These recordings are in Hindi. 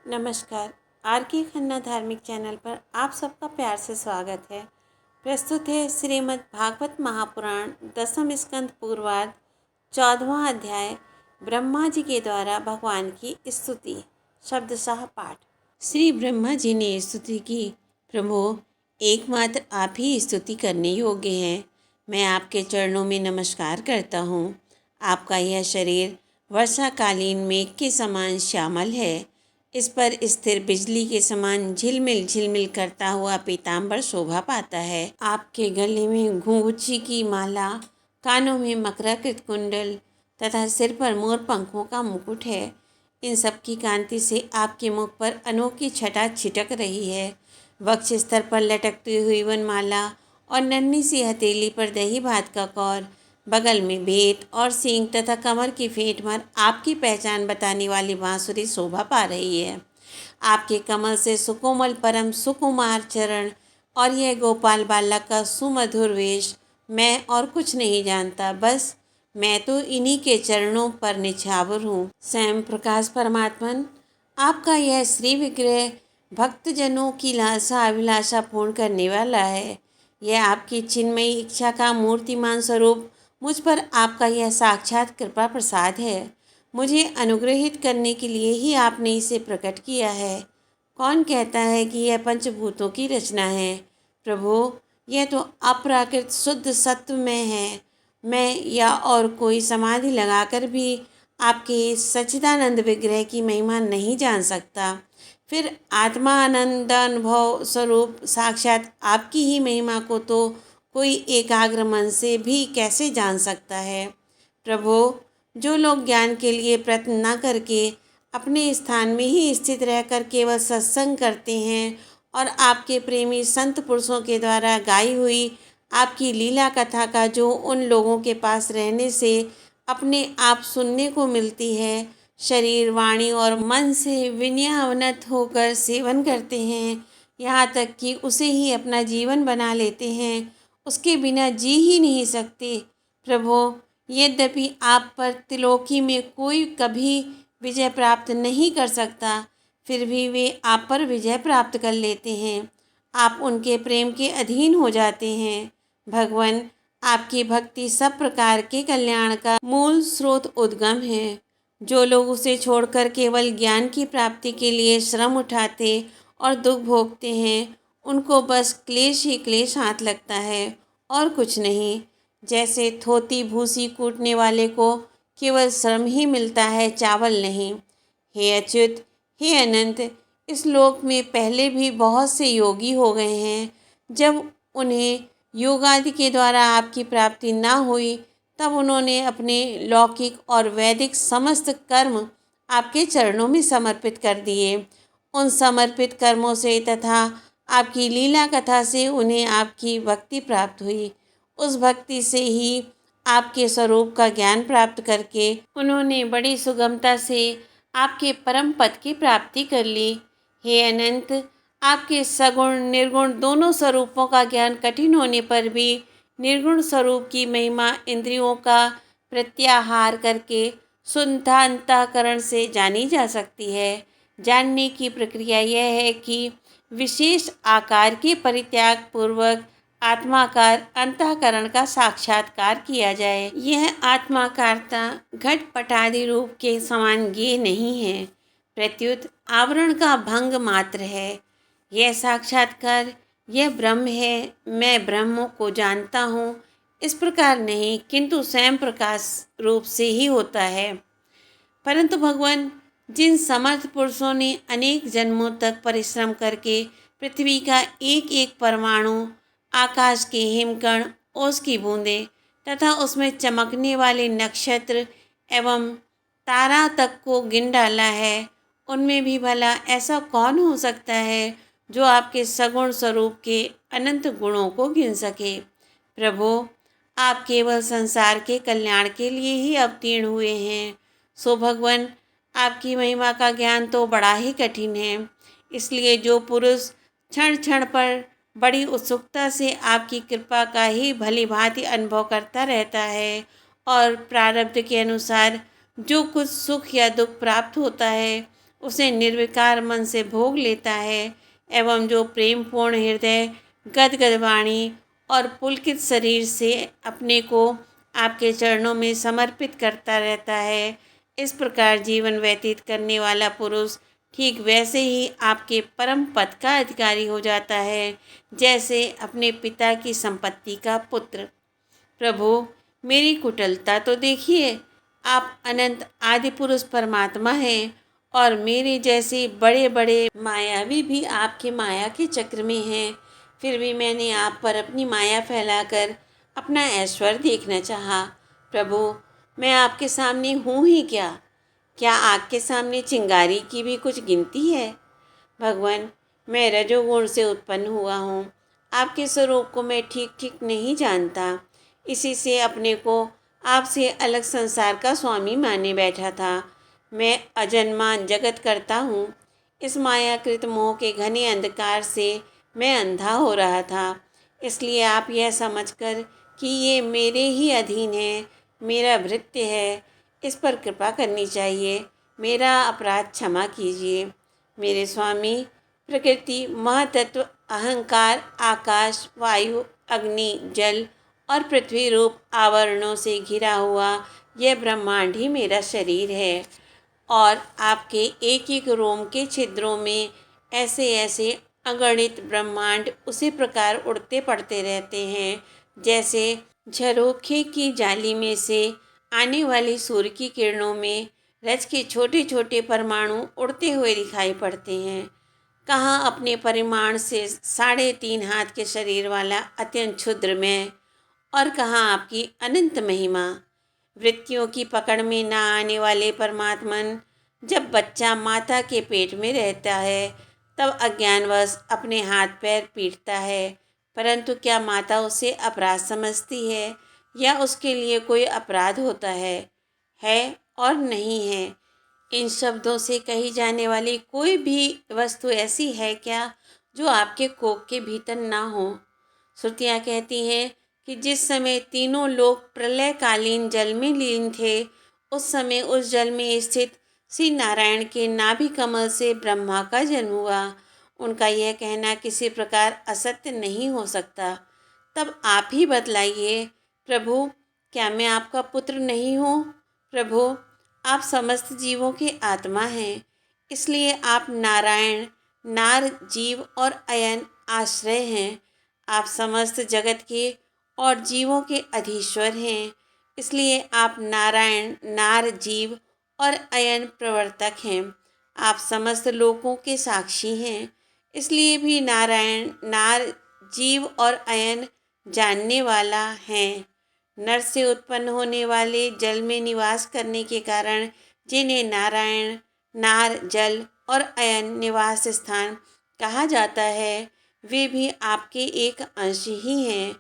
नमस्कार। आर के खन्ना धार्मिक चैनल पर आप सबका प्यार से स्वागत है। प्रस्तुत है श्रीमद् भागवत महापुराण दसम स्कंद पूर्वार्ध 14वां अध्याय ब्रह्मा जी के द्वारा भगवान की स्तुति। शब्दशः पाठ। श्री ब्रह्मा जी ने स्तुति की, प्रभु एकमात्र आप ही स्तुति करने योग्य हैं। मैं आपके चरणों में नमस्कार करता हूँ। आपका यह शरीर वर्षाकालीन मेघ के समान श्यामल है। इस पर स्थिर बिजली के समान झिलमिल झिलमिल करता हुआ पीताम्बर शोभा पाता है। आपके गले में घुंघुची की माला, कानों में मकराकृत कुंडल तथा सिर पर मोर पंखों का मुकुट है। इन सब की कांति से आपके मुख पर अनोखी छटा छिटक रही है। वक्ष स्तर पर लटकती हुई वनमाला और नन्ही सी हथेली पर दही भात का कौर, बगल में भेंट और सींग तथा कमर की फेंट पर आपकी पहचान बताने वाली बांसुरी शोभा पा रही है। आपके कमल से सुकोमल परम सुकुमार चरण और यह गोपाल बालक का सुमधुर वेश मैं और कुछ नहीं जानता, बस मैं तो इन्हीं के चरणों पर निछावर हूँ। स्वयं प्रकाश परमात्मन, आपका यह श्री विग्रह भक्तजनों की लालसा अभिलाषा पूर्ण करने वाला है। यह आपकी चिन्मयी इच्छा का मूर्तिमान स्वरूप मुझ पर आपका यह साक्षात कृपा प्रसाद है। मुझे अनुग्रहित करने के लिए ही आपने इसे प्रकट किया है। कौन कहता है कि यह पंचभूतों की रचना है? प्रभु, यह तो अप्राकृत शुद्ध सत्व में है। मैं या और कोई समाधि लगाकर भी आपके सच्चिदानंद विग्रह की महिमा नहीं जान सकता। फिर आत्मा आनंद अनुभव स्वरूप साक्षात आपकी ही महिमा को तो कोई एकाग्र मन से भी कैसे जान सकता है? प्रभु, जो लोग ज्ञान के लिए प्रयत्न न करके अपने स्थान में ही स्थित रहकर केवल सत्संग करते हैं और आपके प्रेमी संत पुरुषों के द्वारा गाई हुई आपकी लीला कथा का जो उन लोगों के पास रहने से अपने आप सुनने को मिलती है, शरीर, वाणी और मन से विनयावनत होकर सेवन करते हैं, यहाँ तक कि उसे ही अपना जीवन बना लेते हैं, उसके बिना जी ही नहीं सकते। प्रभु, यद्यपि आप पर त्रिलोकी में कोई कभी विजय प्राप्त नहीं कर सकता, फिर भी वे आप पर विजय प्राप्त कर लेते हैं। आप उनके प्रेम के अधीन हो जाते हैं। भगवान, आपकी भक्ति सब प्रकार के कल्याण का मूल स्रोत उद्गम है। जो लोग उसे छोड़कर केवल ज्ञान की प्राप्ति के लिए श्रम उठाते और दुख भोगते हैं, उनको बस क्लेश ही क्लेश हाथ लगता है और कुछ नहीं। जैसे थोती भूसी कूटने वाले को केवल श्रम ही मिलता है, चावल नहीं। हे अच्युत, हे अनंत, इस लोक में पहले भी बहुत से योगी हो गए हैं। जब उन्हें योगादि के द्वारा आपकी प्राप्ति ना हुई, तब उन्होंने अपने लौकिक और वैदिक समस्त कर्म आपके चरणों में समर्पित कर दिए। उन समर्पित कर्मों से तथा आपकी लीला कथा से उन्हें आपकी भक्ति प्राप्त हुई। उस भक्ति से ही आपके स्वरूप का ज्ञान प्राप्त करके उन्होंने बड़ी सुगमता से आपके परम पद की प्राप्ति कर ली। हे अनंत, आपके सगुण निर्गुण दोनों स्वरूपों का ज्ञान कठिन होने पर भी निर्गुण स्वरूप की महिमा इंद्रियों का प्रत्याहार करके शुद्ध अंतःकरण से जानी जा सकती है। जानने की प्रक्रिया यह है कि विशेष आकार के परित्याग पूर्वक आत्माकार अंतःकरण का साक्षात्कार किया जाए। यह आत्माकारता घटपटादि रूप के समान ज्ञेय नहीं है, प्रत्युत आवरण का भंग मात्र है। यह साक्षात्कार यह ब्रह्म है, मैं ब्रह्म को जानता हूँ, इस प्रकार नहीं, किंतु स्वयं प्रकाश रूप से ही होता है। परंतु भगवान, जिन समर्थ पुरुषों ने अनेक जन्मों तक परिश्रम करके पृथ्वी का एक एक परमाणु, आकाश के हिमकण, ओस की बूंदें तथा उसमें चमकने वाले नक्षत्र एवं तारा तक को गिन डाला है, उनमें भी भला ऐसा कौन हो सकता है जो आपके सगुण स्वरूप के अनंत गुणों को गिन सके? प्रभु, आप केवल संसार के कल्याण के लिए ही अवतीर्ण हुए हैं। सो भगवान, आपकी महिमा का ज्ञान तो बड़ा ही कठिन है। इसलिए जो पुरुष क्षण क्षण पर बड़ी उत्सुकता से आपकी कृपा का ही भली भांति अनुभव करता रहता है और प्रारब्ध के अनुसार जो कुछ सुख या दुख प्राप्त होता है उसे निर्विकार मन से भोग लेता है एवं जो प्रेमपूर्ण हृदय, गदगद वाणी और पुलकित शरीर से अपने को आपके चरणों में समर्पित करता रहता है, इस प्रकार जीवन व्यतीत करने वाला पुरुष ठीक वैसे ही आपके परम पद का अधिकारी हो जाता है जैसे अपने पिता की संपत्ति का पुत्र। प्रभु, मेरी कुटिलता तो देखिए। आप अनंत आदि पुरुष परमात्मा हैं और मेरे जैसे बड़े बड़े मायावी भी आपके माया के चक्र में हैं। फिर भी मैंने आप पर अपनी माया फैलाकर अपना ऐश्वर्य देखना चाहा। प्रभु, मैं आपके सामने हूँ ही क्या? क्या आग के सामने चिंगारी की भी कुछ गिनती है? भगवान, मैं रजोगुण से उत्पन्न हुआ हूँ। आपके स्वरूप को मैं ठीक ठीक नहीं जानता। इसी से अपने को आपसे अलग संसार का स्वामी माने बैठा था। मैं अजन्मा जगत करता हूँ। इस मायाकृत मोह के घने अंधकार से मैं अंधा हो रहा था। इसलिए आप यह समझकर कि ये मेरे ही अधीन है, मेरा भृत्य है, इस पर कृपा करनी चाहिए। मेरा अपराध क्षमा कीजिए। मेरे स्वामी, प्रकृति, महातत्व, अहंकार, आकाश, वायु, अग्नि, जल और पृथ्वी रूप आवरणों से घिरा हुआ यह ब्रह्मांड ही मेरा शरीर है और आपके एक एक रोम के छिद्रों में ऐसे ऐसे अगणित ब्रह्मांड उसी प्रकार उड़ते पड़ते रहते हैं जैसे झरोखे की जाली में से आने वाली सूर्य की किरणों में रज के छोटे छोटे परमाणु उड़ते हुए दिखाई पड़ते हैं। कहाँ अपने परिमाण से 3.5 हाथ के शरीर वाला अत्यंत क्षुद्र मैं और कहाँ आपकी अनंत महिमा। वृत्तियों की पकड़ में ना आने वाले परमात्मन, जब बच्चा माता के पेट में रहता है तब अज्ञानवश अपने हाथ पैर पीटता है, परंतु क्या माता उसे अपराध समझती है या उसके लिए कोई अपराध होता है और नहीं है? इन शब्दों से कही जाने वाली कोई भी वस्तु ऐसी है क्या जो आपके कोख के भीतर ना हो? श्रुतियाँ कहती हैं कि जिस समय तीनों लोग प्रलयकालीन जल में लीन थे, उस समय उस जल में स्थित श्री नारायण के नाभि कमल से ब्रह्मा का जन्म हुआ। उनका यह कहना किसी प्रकार असत्य नहीं हो सकता। तब आप ही बतलाइए प्रभु, क्या मैं आपका पुत्र नहीं हूँ? प्रभु, आप समस्त जीवों के आत्मा हैं, इसलिए आप नारायण, नार, जीव और अयन आश्रय हैं। आप समस्त जगत के और जीवों के अधीश्वर हैं, इसलिए आप नारायण, नार, जीव और अयन प्रवर्तक हैं। आप समस्त लोकों के साक्षी हैं, इसलिए भी नारायण, नार, जीव और अयन जानने वाला हैं। नर से उत्पन्न होने वाले जल में निवास करने के कारण जिन्हें नारायण, नार, जल और अयन निवास स्थान कहा जाता है, वे भी आपके एक अंश ही हैं।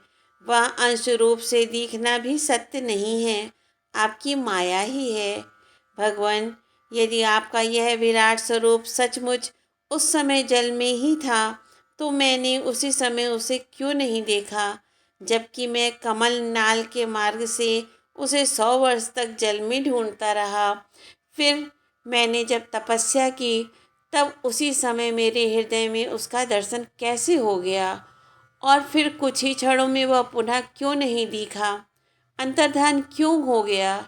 वह अंश रूप से दिखना भी सत्य नहीं है, आपकी माया ही है। भगवान, यदि आपका यह विराट स्वरूप सचमुच उस समय जल में ही था तो मैंने उसी समय उसे क्यों नहीं देखा, जबकि मैं कमल नाल के मार्ग से उसे 100 वर्ष तक जल में ढूंढता रहा। फिर मैंने जब तपस्या की तब उसी समय मेरे हृदय में उसका दर्शन कैसे हो गया और फिर कुछ ही क्षणों में वह पुनः क्यों नहीं दिखा, अंतर्धान क्यों हो गया?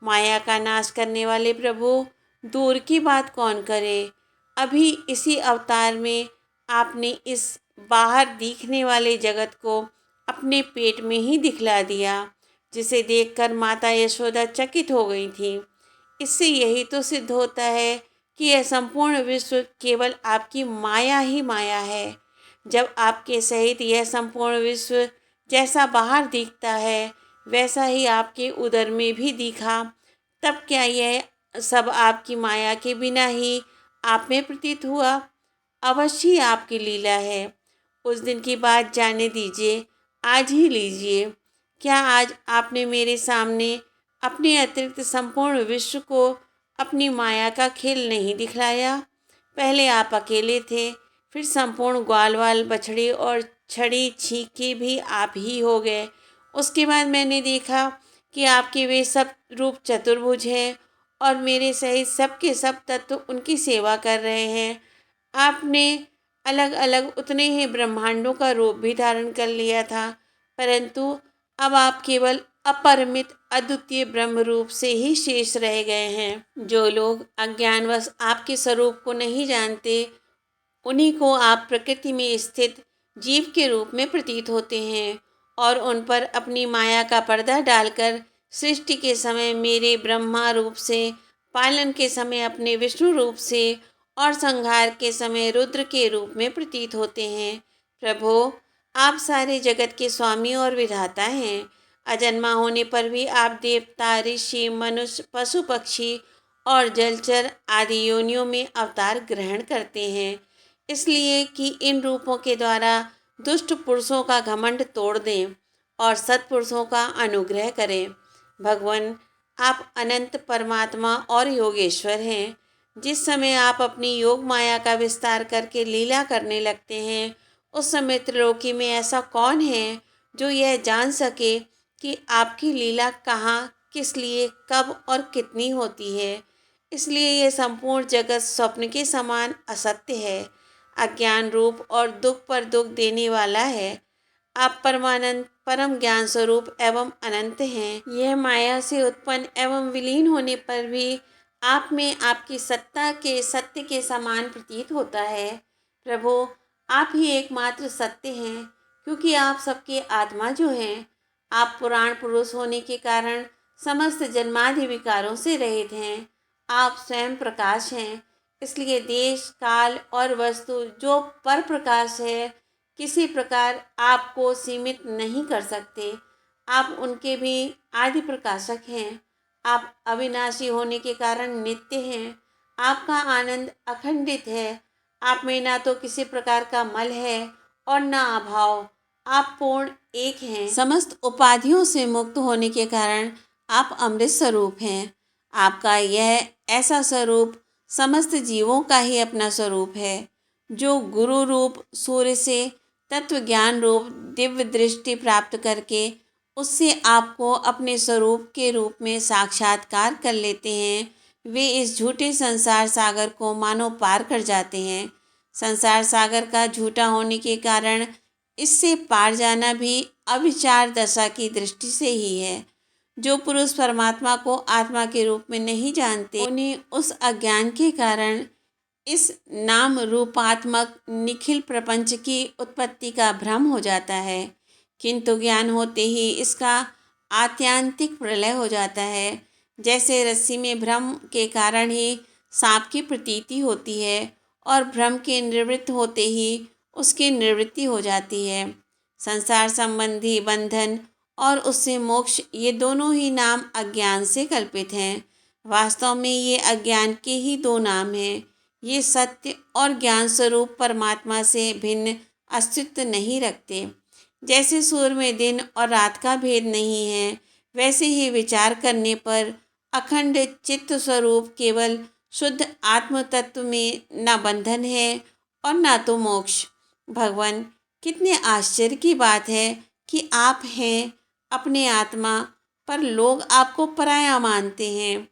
माया का नाश करने वाले प्रभु, दूर की बात कौन करे, अभी इसी अवतार में आपने इस बाहर दिखने वाले जगत को अपने पेट में ही दिखला दिया, जिसे देखकर माता यशोदा चकित हो गई थी। इससे यही तो सिद्ध होता है कि यह संपूर्ण विश्व केवल आपकी माया ही माया है। जब आपके सहित यह संपूर्ण विश्व जैसा बाहर दिखता है वैसा ही आपके उदर में भी दिखा, तब क्या यह सब आपकी माया के बिना ही आप में प्रतीत हुआ? अवश्य ही आपकी लीला है। उस दिन की बात जाने दीजिए, आज ही लीजिए। क्या आज आपने मेरे सामने अपने अतिरिक्त संपूर्ण विश्व को अपनी माया का खेल नहीं दिखलाया? पहले आप अकेले थे, फिर संपूर्ण ग्वाल वाल बछड़े और छड़ी छीके भी आप ही हो गए। उसके बाद मैंने देखा कि आपके वे सब रूप चतुर्भुज हैं और मेरे सहित सबके सब तत्व उनकी सेवा कर रहे हैं। आपने अलग अलग उतने ही ब्रह्मांडों का रूप भी धारण कर लिया था, परंतु अब आप केवल अपरिमित अद्वितीय ब्रह्म रूप से ही शेष रह गए हैं। जो लोग अज्ञानवश आपके स्वरूप को नहीं जानते, उन्हीं को आप प्रकृति में स्थित जीव के रूप में प्रतीत होते हैं और उन पर अपनी माया का पर्दा डालकर सृष्टि के समय मेरे ब्रह्मा रूप से, पालन के समय अपने विष्णु रूप से और संहार के समय रुद्र के रूप में प्रतीत होते हैं। प्रभो, आप सारे जगत के स्वामी और विधाता हैं। अजन्मा होने पर भी आप देवता, ऋषि, मनुष्य, पशु पक्षी और जलचर आदि योनियों में अवतार ग्रहण करते हैं, इसलिए कि इन रूपों के द्वारा दुष्ट पुरुषों का घमंड तोड़ दें और सत्पुरुषों का अनुग्रह करें। भगवान, आप अनंत परमात्मा और योगेश्वर हैं। जिस समय आप अपनी योग माया का विस्तार करके लीला करने लगते हैं, उस समय त्रिलोकी में ऐसा कौन है जो यह जान सके कि आपकी लीला कहाँ, किस लिए, कब और कितनी होती है। इसलिए यह संपूर्ण जगत स्वप्न के समान असत्य है, अज्ञान रूप और दुख पर दुख देने वाला है। आप परमानंद, परम ज्ञान स्वरूप एवं अनंत हैं। यह माया से उत्पन्न एवं विलीन होने पर भी आप में आपकी सत्ता के सत्य के समान प्रतीत होता है। प्रभु, आप ही एकमात्र सत्य हैं, क्योंकि आप सबके आत्मा जो हैं। आप पुराण पुरुष होने के कारण समस्त जन्मादि विकारों से रहित हैं। आप स्वयं प्रकाश हैं, इसलिए देश, काल और वस्तु जो पर प्रकाश है, किसी प्रकार आपको सीमित नहीं कर सकते। आप उनके भी आदि प्रकाशक हैं। आप अविनाशी होने के कारण नित्य हैं। आपका आनंद अखंडित है। आप में ना तो किसी प्रकार का मल है और ना अभाव। आप पूर्ण एक हैं। समस्त उपाधियों से मुक्त होने के कारण आप अमृत स्वरूप हैं। आपका यह ऐसा स्वरूप समस्त जीवों का ही अपना स्वरूप है, जो गुरु रूप सूर्य से तत्व ज्ञान रूप दिव्य दृष्टि प्राप्त करके उससे आपको अपने स्वरूप के रूप में साक्षात्कार कर लेते हैं। वे इस झूठे संसार सागर को मानो पार कर जाते हैं। संसार सागर का झूठा होने के कारण इससे पार जाना भी अविचार दशा की दृष्टि से ही है। जो पुरुष परमात्मा को आत्मा के रूप में नहीं जानते, उन्हें उस अज्ञान के कारण इस नाम रूपात्मक निखिल प्रपंच की उत्पत्ति का भ्रम हो जाता है, किंतु ज्ञान होते ही इसका आत्यांतिक प्रलय हो जाता है। जैसे रस्सी में भ्रम के कारण ही सांप की प्रतीति होती है और भ्रम के निवृत्त होते ही उसकी निवृत्ति हो जाती है। संसार संबंधी बंधन और उससे मोक्ष, ये दोनों ही नाम अज्ञान से कल्पित हैं। वास्तव में ये अज्ञान के ही दो नाम हैं। ये सत्य और ज्ञान स्वरूप परमात्मा से भिन्न अस्तित्व नहीं रखते। जैसे सूर्य में दिन और रात का भेद नहीं है, वैसे ही विचार करने पर अखंड चित्त स्वरूप केवल शुद्ध आत्म तत्व में न बंधन है और न तो मोक्ष। भगवान, कितने आश्चर्य की बात है कि आप हैं अपने आत्मा, पर लोग आपको पराया मानते हैं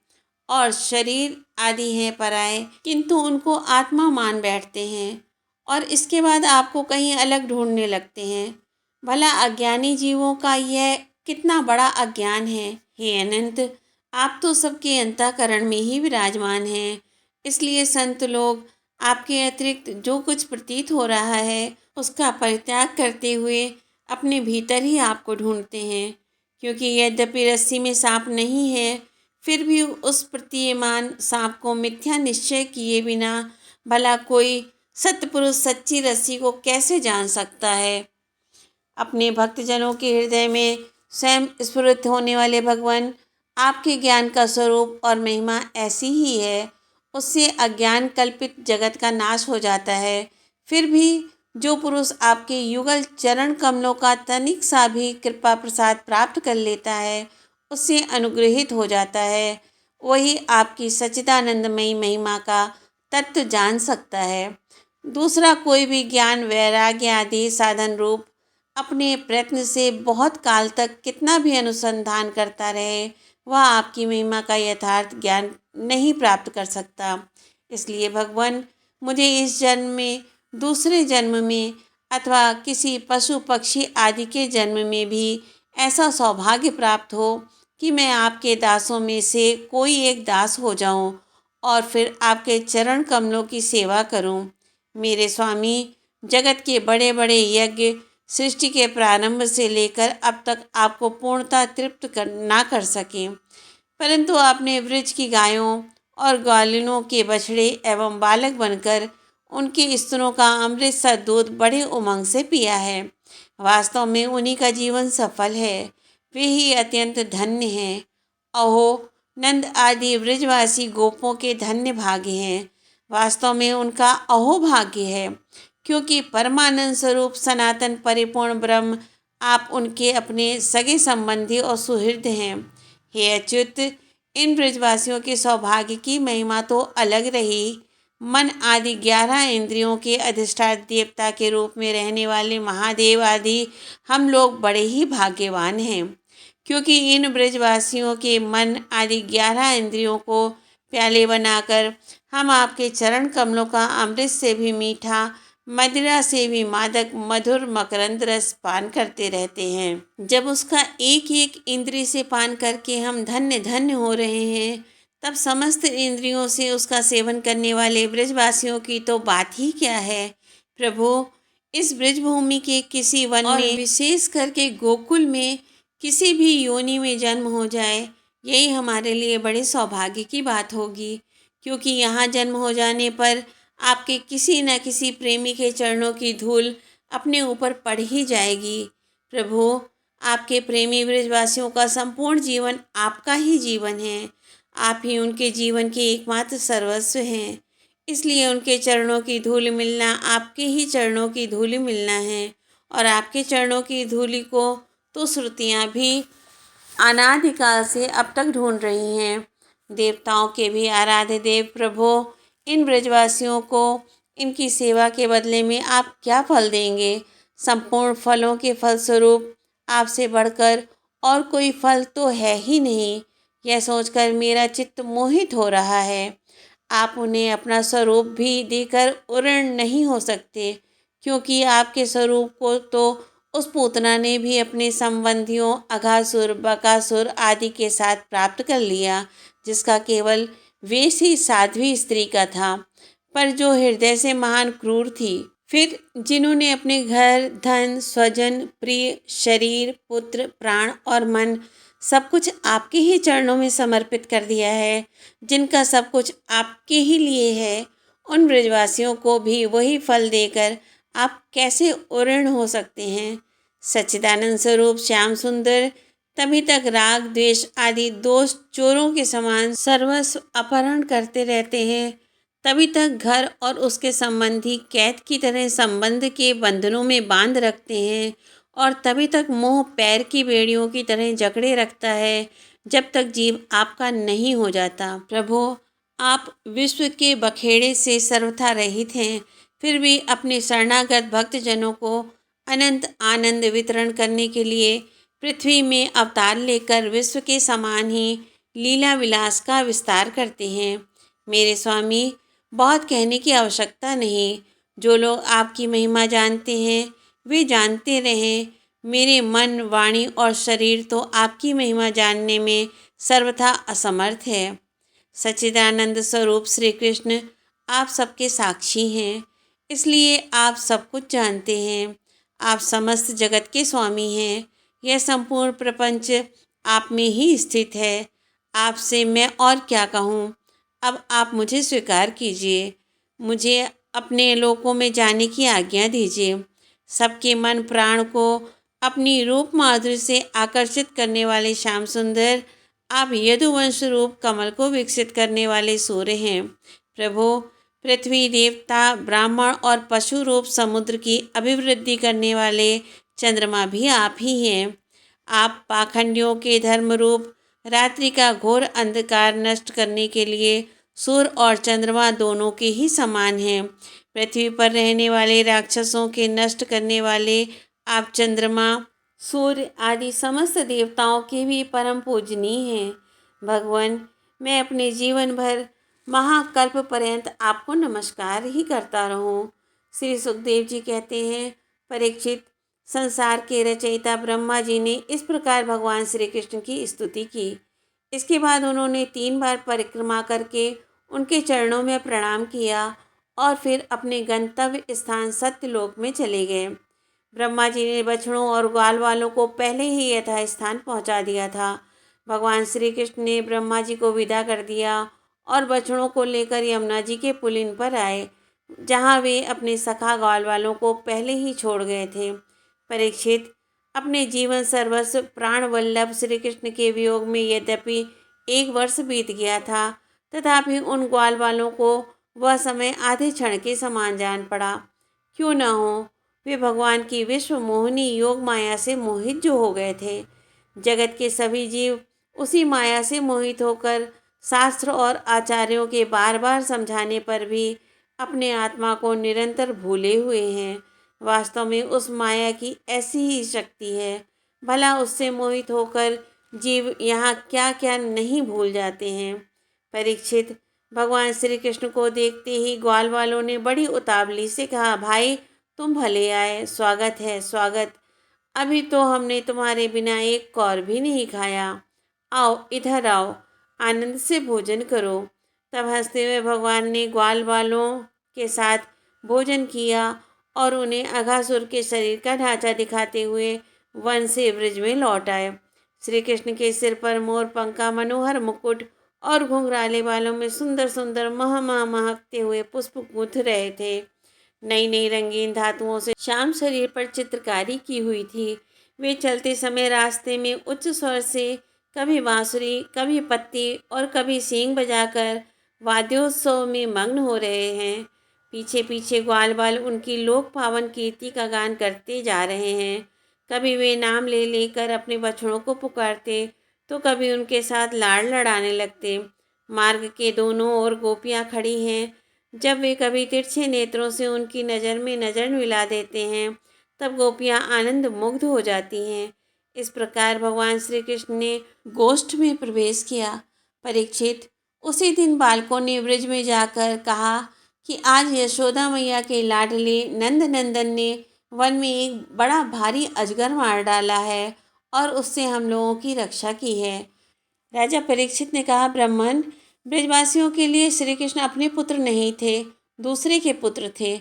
और शरीर आदि हैं पराए, किंतु उनको आत्मा मान बैठते हैं और इसके बाद आपको कहीं अलग ढूंढने लगते हैं। भला अज्ञानी जीवों का यह कितना बड़ा अज्ञान है। हे अनंत, आप तो सबके अंतःकरण में ही विराजमान हैं। इसलिए संत लोग आपके अतिरिक्त जो कुछ प्रतीत हो रहा है, उसका परित्याग करते हुए अपने भीतर ही आपको ढूंढते हैं। क्योंकि यद्यपि रस्सी में सांप नहीं है, फिर भी उस प्रतीयमान सांप को मिथ्या निश्चय किए बिना भला कोई सत्पुरुष सच्ची रस्सी को कैसे जान सकता है। अपने भक्तजनों के हृदय में स्वयं स्फुरित होने वाले भगवान, आपके ज्ञान का स्वरूप और महिमा ऐसी ही है, उससे अज्ञान कल्पित जगत का नाश हो जाता है। फिर भी जो पुरुष आपके युगल चरण कमलों का तनिक सा भी कृपा प्रसाद प्राप्त कर लेता है, उससे अनुग्रहित हो जाता है, वही आपकी सच्चिदानंदमयी महिमा का तत्व जान सकता है। दूसरा कोई भी ज्ञान, वैराग्य आदि साधन रूप अपने प्रयत्न से बहुत काल तक कितना भी अनुसंधान करता रहे, वह आपकी महिमा का यथार्थ ज्ञान नहीं प्राप्त कर सकता। इसलिए भगवान, मुझे इस जन्म में, दूसरे जन्म में अथवा किसी पशु पक्षी आदि के जन्म में भी ऐसा सौभाग्य प्राप्त हो कि मैं आपके दासों में से कोई एक दास हो जाऊं और फिर आपके चरण कमलों की सेवा करूं। मेरे स्वामी, जगत के बड़े बड़े यज्ञ सृष्टि के प्रारंभ से लेकर अब तक आपको पूर्णतः तृप्त ना कर सके, परंतु आपने वृक्ष की गायों और ग्वालिनों के बछड़े एवं बालक बनकर उनके स्तनों का अमृत सा दूध बड़े उमंग से पिया है। वास्तव में उन्हीं का जीवन सफल है, वे ही अत्यंत धन्य हैं। अहो, नंद आदि ब्रजवासी गोपों के धन्य भाग्य हैं। वास्तव में उनका अहो भाग्य है, क्योंकि परमानंद स्वरूप सनातन परिपूर्ण ब्रह्म आप उनके अपने सगे संबंधी और सुहृद हैं। हे अच्युत, इन ब्रजवासियों के सौभाग्य की महिमा तो अलग रही। मन आदि 11 इंद्रियों के अधिष्ठाता देवता के रूप में रहने वाले महादेव आदि हम लोग बड़े ही भाग्यवान हैं, क्योंकि इन ब्रजवासियों के मन आदि 11 इंद्रियों को प्याले बनाकर हम आपके चरण कमलों का अमृत से भी मीठा, मदिरा से भी मादक मधुर मकरंद रस पान करते रहते हैं। जब उसका एक एक इंद्रिय से पान करके हम धन्य धन्य हो रहे हैं, तब समस्त इंद्रियों से उसका सेवन करने वाले ब्रजवासियों की तो बात ही क्या है। प्रभु, इस ब्रजभूमि के किसी वन में, विशेष करके गोकुल में किसी भी योनि में जन्म हो जाए, यही हमारे लिए बड़े सौभाग्य की बात होगी, क्योंकि यहाँ जन्म हो जाने पर आपके किसी न किसी प्रेमी के चरणों की धूल अपने ऊपर पड़ ही जाएगी। प्रभु, आपके प्रेमी ब्रजवासियों का संपूर्ण जीवन आपका ही जीवन है। आप ही उनके जीवन के एकमात्र सर्वस्व हैं। इसलिए उनके चरणों की धूल मिलना आपके ही चरणों की धूल मिलना है, और आपके चरणों की धूलि को तो श्रुतियाँ भी अनादिकाल से अब तक ढूंढ रही हैं। देवताओं के भी आराध्य देव प्रभु, इन ब्रजवासियों को इनकी सेवा के बदले में आप क्या फल देंगे? संपूर्ण फलों के फलस्वरूप आपसे बढ़कर और कोई फल तो है ही नहीं। यह सोचकर मेरा चित्त मोहित हो रहा है। आप उन्हें अपना स्वरूप भी देकर उऋण नहीं हो सकते, क्योंकि आपके स्वरूप को तो उस पूतना ने भी अपने संबंधियों अघासुर, बकासुर आदि के साथ प्राप्त कर लिया, जिसका केवल वेश ही साध्वी स्त्री का था, पर जो हृदय से महान क्रूर थी। फिर जिन्होंने अपने घर, धन, स्वजन, प्रिय, शरीर, पुत्र, प्राण और मन सब कुछ आपके ही चरणों में समर्पित कर दिया है, जिनका सब कुछ आपके ही लिए है, उन ब्रजवासियों को भी वही फल देकर आप कैसे उऋण हो सकते हैं? सच्चिदानंद स्वरूप श्याम सुंदर तभी तक राग, द्वेष आदि दोष चोरों के समान सर्वस्व अपहरण करते रहते हैं, तभी तक घर और उसके संबंधी कैद की तरह संबंध के बंधनों में बांध रखते हैं, और तभी तक मोह पैर की बेड़ियों की तरह जकड़े रखता है, जब तक जीव आपका नहीं हो जाता। प्रभु, आप विश्व के बखेड़े से सर्वथा रहित हैं, फिर भी अपने शरणागत भक्तजनों को अनंत आनंद वितरण करने के लिए पृथ्वी में अवतार लेकर विश्व के समान ही लीला विलास का विस्तार करते हैं। मेरे स्वामी, बहुत कहने की आवश्यकता नहीं। जो लोग आपकी महिमा जानते हैं वे जानते रहें। मेरे मन, वाणी और शरीर तो आपकी महिमा जानने में सर्वथा असमर्थ है। सच्चिदानंद स्वरूप श्री कृष्ण आप सबके साक्षी हैं, इसलिए आप सब कुछ जानते हैं। आप समस्त जगत के स्वामी हैं। यह संपूर्ण प्रपंच आप में ही स्थित है। आपसे मैं और क्या कहूँ? अब आप मुझे स्वीकार कीजिए, मुझे अपने लोकों में जाने की आज्ञा दीजिए। सबके मन प्राण को अपनी रूप माधुर्य से आकर्षित करने वाले श्याम सुंदर, आप यदुवंश रूप कमल को विकसित करने वाले सूर्य हैं। प्रभु, पृथ्वी देवता, ब्राह्मण और पशु रूप समुद्र की अभिवृद्धि करने वाले चंद्रमा भी आप ही हैं। आप पाखंडियों के धर्म रूप रात्रि का घोर अंधकार नष्ट करने के लिए सूर्य और चंद्रमा दोनों के ही समान हैं। पृथ्वी पर रहने वाले राक्षसों के नष्ट करने वाले आप चंद्रमा, सूर्य आदि समस्त देवताओं के भी परम पूजनीय हैं। भगवान, मैं अपने जीवन भर महाकल्प पर्यंत आपको नमस्कार ही करता रहूं। श्री सुखदेव जी कहते हैं, परीक्षित, संसार के रचयिता ब्रह्मा जी ने इस प्रकार भगवान श्री कृष्ण की स्तुति की। इसके बाद उन्होंने 3 बार परिक्रमा करके उनके चरणों में प्रणाम किया और फिर अपने गंतव्य स्थान सत्यलोक में चले गए। ब्रह्मा जी ने बछड़ों और ग्वाल वालों को पहले ही यथास्थान पहुंचा दिया था। भगवान श्री कृष्ण ने ब्रह्मा जी को विदा कर दिया और बछड़ों को लेकर यमुना जी के पुलिन पर आए, जहां वे अपने सखा ग्वाल वालों को पहले ही छोड़ गए थे। परीक्षित, अपने जीवन सर्वस्व प्राण वल्लभ श्री कृष्ण के वियोग में यद्यपि 1 वर्ष बीत गया था, तथापि उन ग्वाल वालों को वह समय आधे क्षण के समान जान पड़ा। क्यों न हो, वे भगवान की विश्व मोहिनी योग माया से मोहित जो हो गए थे। जगत के सभी जीव उसी माया से मोहित होकर शास्त्र और आचार्यों के बार बार समझाने पर भी अपने आत्मा को निरंतर भूले हुए हैं। वास्तव में उस माया की ऐसी ही शक्ति है। भला उससे मोहित होकर जीव यहाँ क्या क्या नहीं भूल जाते हैं। परीक्षित, भगवान श्री कृष्ण को देखते ही ग्वाल वालों ने बड़ी उतावली से कहा, भाई तुम भले आए, स्वागत है स्वागत। अभी तो हमने तुम्हारे बिना एक कौर भी नहीं खाया। आओ इधर आओ, आनंद से भोजन करो। तब हंसते हुए भगवान ने ग्वाल वालों के साथ भोजन किया और उन्हें अघासुर के शरीर का ढांचा दिखाते हुए वन से ब्रज में लौट आए। श्री कृष्ण के सिर पर मोर पंख का मनोहर मुकुट और घुंघराले बालों में सुंदर सुंदर महकते हुए पुष्प गूंथ रहे थे। नई नई रंगीन धातुओं से श्याम शरीर पर चित्रकारी की हुई थी। वे चलते समय रास्ते में उच्च स्वर से कभी बांसुरी, कभी पत्ती और कभी सींग बजाकर वाद्योत्सव में मग्न हो रहे हैं। पीछे पीछे ग्वाल बाल उनकी लोक पावन कीर्ति का गान करते जा रहे हैं। कभी वे नाम ले लेकर अपने बछड़ों को पुकारते, तो कभी उनके साथ लाड़ लड़ाने लगते। मार्ग के दोनों ओर गोपियाँ खड़ी हैं। जब वे कभी तिरछे नेत्रों से उनकी नज़र में नज़र मिला देते हैं, तब गोपियाँ आनंद मुग्ध हो जाती हैं। इस प्रकार भगवान श्री कृष्ण ने गोष्ठ में प्रवेश किया। परीक्षित, उसी दिन बालकों ने ब्रज में जाकर कहा कि आज यशोदा मैया के लाडले नंद नंदन ने वन में एक बड़ा भारी अजगर मार डाला है और उससे हम लोगों की रक्षा की है। राजा परीक्षित ने कहा, ब्राह्मण, ब्रजवासियों के लिए श्री कृष्ण अपने पुत्र नहीं थे, दूसरे के पुत्र थे।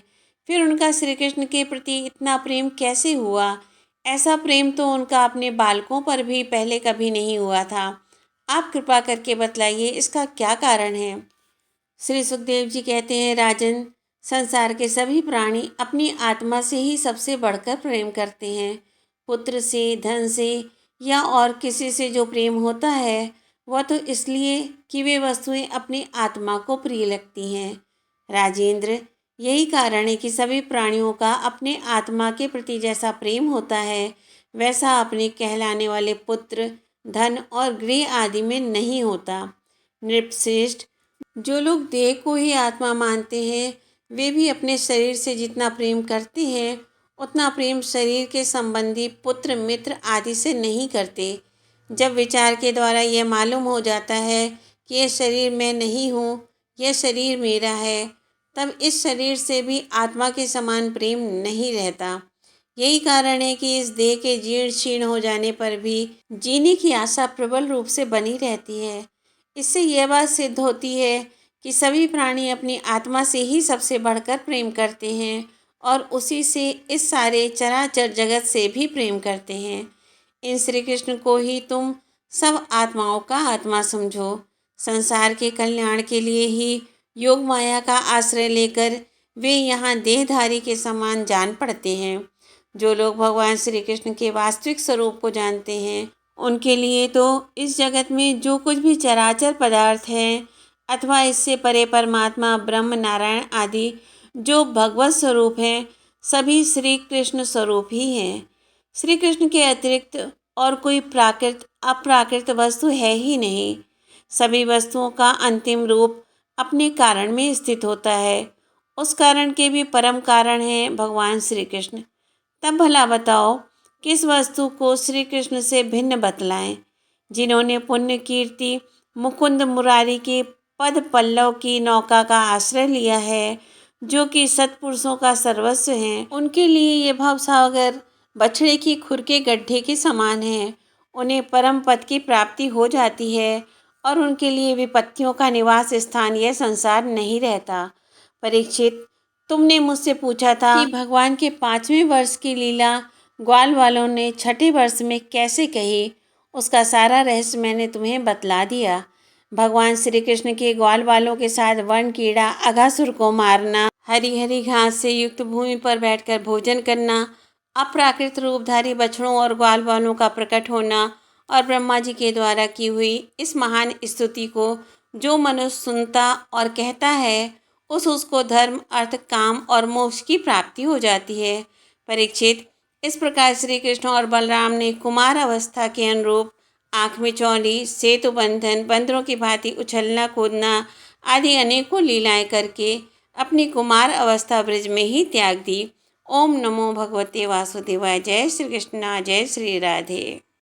फिर उनका श्री कृष्ण के प्रति इतना प्रेम कैसे हुआ? ऐसा प्रेम तो उनका अपने बालकों पर भी पहले कभी नहीं हुआ था। आप कृपा करके बतलाइए, इसका क्या कारण है? श्री सुखदेव जी कहते हैं, राजन, संसार के सभी प्राणी अपनी आत्मा से ही सबसे बढ़कर प्रेम करते हैं। पुत्र से, धन से या और किसी से जो प्रेम होता है, वह तो इसलिए कि वे वस्तुएं अपनी आत्मा को प्रिय लगती हैं। राजेंद्र, यही कारण है कि सभी प्राणियों का अपने आत्मा के प्रति जैसा प्रेम होता है, वैसा अपने कहलाने वाले पुत्र, धन और गृह आदि में नहीं होता। नृपश्रेष्ठ, जो लोग देह को ही आत्मा मानते हैं, वे भी अपने शरीर से जितना प्रेम करते हैं, उतना प्रेम शरीर के संबंधी पुत्र, मित्र आदि से नहीं करते। जब विचार के द्वारा यह मालूम हो जाता है कि यह शरीर मैं नहीं हूँ, यह शरीर मेरा है, तब इस शरीर से भी आत्मा के समान प्रेम नहीं रहता। यही कारण है कि इस देह के जीर्ण शीर्ण हो जाने पर भी जीने की आशा प्रबल रूप से बनी रहती है। इससे यह बात सिद्ध होती है कि सभी प्राणी अपनी आत्मा से ही सबसे बढ़कर प्रेम करते हैं और उसी से इस सारे चराचर जगत से भी प्रेम करते हैं। इन श्री कृष्ण को ही तुम सब आत्माओं का आत्मा समझो। संसार के कल्याण के लिए ही योग माया का आश्रय लेकर वे यहाँ देहधारी के समान जान पड़ते हैं। जो लोग भगवान श्री कृष्ण के वास्तविक स्वरूप को जानते हैं, उनके लिए तो इस जगत में जो कुछ भी चराचर पदार्थ हैं अथवा इससे परे परमात्मा, ब्रह्म, नारायण आदि जो भगवत स्वरूप हैं, सभी श्री कृष्ण स्वरूप ही हैं। श्री कृष्ण के अतिरिक्त और कोई प्राकृत अप्राकृत वस्तु है ही नहीं। सभी वस्तुओं का अंतिम रूप अपने कारण में स्थित होता है। उस कारण के भी परम कारण हैं भगवान श्री कृष्ण। तब भला बताओ, किस वस्तु को श्री कृष्ण से भिन्न बतलाएं? जिन्होंने पुण्य, कीर्ति, मुकुंद मुरारी के पद पल्लव की नौका का आश्रय लिया है, जो कि सत्पुरुषों का सर्वस्व हैं। उनके लिए ये भवसागर बछड़े की खुर के गड्ढे के समान है। उन्हें परम पद की प्राप्ति हो जाती है और उनके लिए विपत्तियों का निवास स्थान यह संसार नहीं रहता। परीक्षित, तुमने मुझसे पूछा था कि भगवान के 5वें वर्ष की लीला ग्वाल वालों ने 6ठे वर्ष में कैसे कही। उसका सारा रहस्य मैंने तुम्हें बतला दिया। भगवान श्री कृष्ण के ग्वाल वालों के साथ वन कीड़ा अघासुर को मारना, हरी हरी घास से युक्त भूमि पर बैठकर भोजन करना, अप्राकृत रूपधारी बछड़ों और ग्वाल वालों का प्रकट होना और ब्रह्मा जी के द्वारा की हुई इस महान स्तुति को जो मनुष्य सुनता और कहता है, उसको धर्म, अर्थ, काम और मोक्ष की प्राप्ति हो जाती है। परीक्षित, इस प्रकार श्री कृष्ण और बलराम ने कुमार अवस्था के अनुरूप आँख में चौली, सेतु बंधन, बंदरों की भांति उछलना कूदना आदि अनेकों लीलाएं करके अपनी कुमार अवस्था ब्रज में ही त्याग दी। ओम नमो भगवते वासुदेवाय। जय श्री कृष्ण, जय श्री राधे।